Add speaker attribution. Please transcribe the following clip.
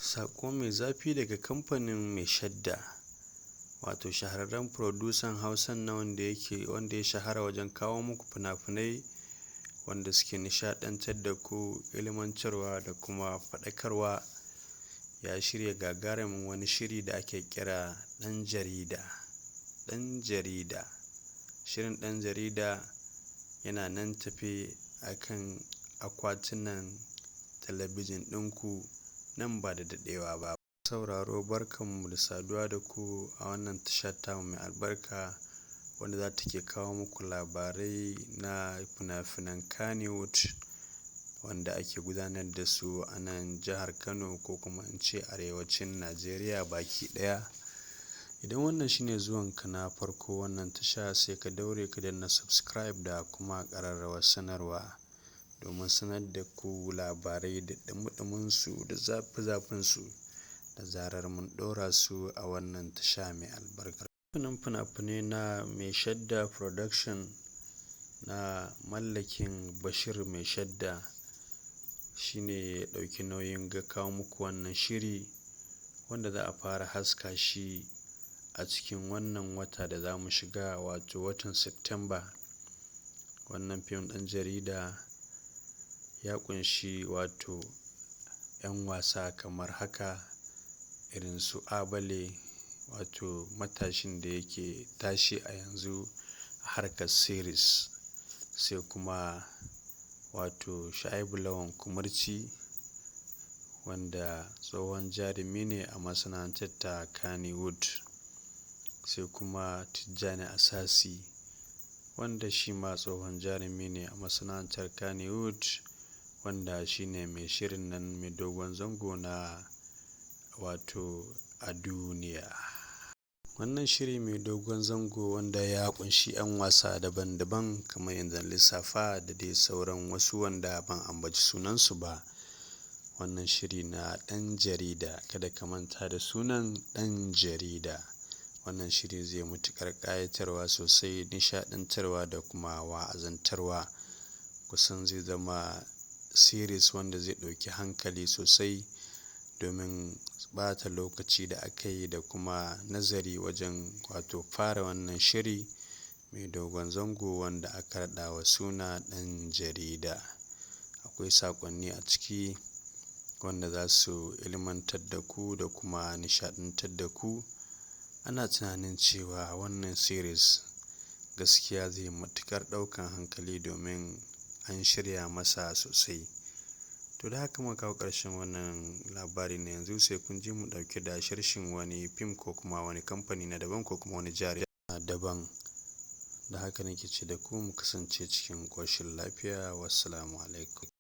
Speaker 1: Saƙo mai zafi daga kamfanin Mai Shadda, wato shahararren furodusan Hausan nan wanda ya shahara wajen kawo muku fina-finai wanda suke nishaɗantar da ku, ilmantarwa da kuma faɗakarwa. Ya shirya gagarumin wani shiri da ake kira ɗan jarida. Ɗan jarida. Shirin ɗan jarida yana nan tafe akan akwatunan talabijin ɗinku nan ba da daɗewa ba. Sauraro, barkanmu da saduwa da ku a wannan tasha tamu mai albarka wanda za ta ke kawo muku labarai na fina-finan Kannywood wanda ake gudanar da su a nan jihar Kano ko kuma in ce arewacin Najeriya baki ɗaya. Idan wannan shine zuwanka na farko wannan tasha, sai ka daure ka danna subscribe da kuma ƙararrawar sanarwa domin sanar da ku labarai da ɗumi-ɗuminsu da zafi-zafinsu da zarar mun ɗora su a wannan tasha mai albarka. Fina-finai na Mai Shadda Production na mallakin Bashir Mai Shadda shine ya ɗauki nauyin kawo muku wannan shiri wanda za a fara haska shi a cikin wannan wata da za mu shiga, wato watan September. Wannan fim ɗan jarida ya ƙunshi wato 'yan wasa kamar haka, irin su Abale, wato matashin da yake tashi a yanzu a harkar series, sai kuma wato Sha'ibu Lawan Kumurci wanda tsohon jarumi ne a masana'antar ta Kannywood, sai kuma Tijjani Asasi wanda shi ma tsohon jarumi ne a masana'antar Kannywood, wanda shine mai shirin nan mai dogon zango na wato a duniya. Wannan shiri mai dogon zango wanda ya ƙunshi 'yan wasa daban-daban kamar yadda lissafa da dai sauran wasu wanda ban ambaci sunansu ba. Wannan shiri na ɗan jarida, kada ka manta da sunan ɗan jarida. Wannan shiri zai matuƙar ƙayatarwa sosai, nishaɗantarwa da kuma wa'azantarwa. Kusan zai zama series wanda zai ɗauki hankali sosai domin ɓata lokaci da aka yi da kuma nazari wajen wato fara wannan shiri mai dogon zango wanda aka raɗa wa suna ɗan jarida. Akwai saƙonni a ciki wanda za su ilmantar da ku da kuma nishaɗantar da ku. Ana tunanin cewa wannan series gaskiya zai matuƙar ɗaukan hankali domin an shirya masa sosai. To da haka muka kawo ƙarshen wannan labari na yanzu, sai kun ji mu ɗauke da sharshin wani fim ko kuma wani kamfani na daban ko kuma wani jari na daban. Da haka nake ce da ku mu kasance cikin ƙoshin lafiya. Wassalamu alaikum.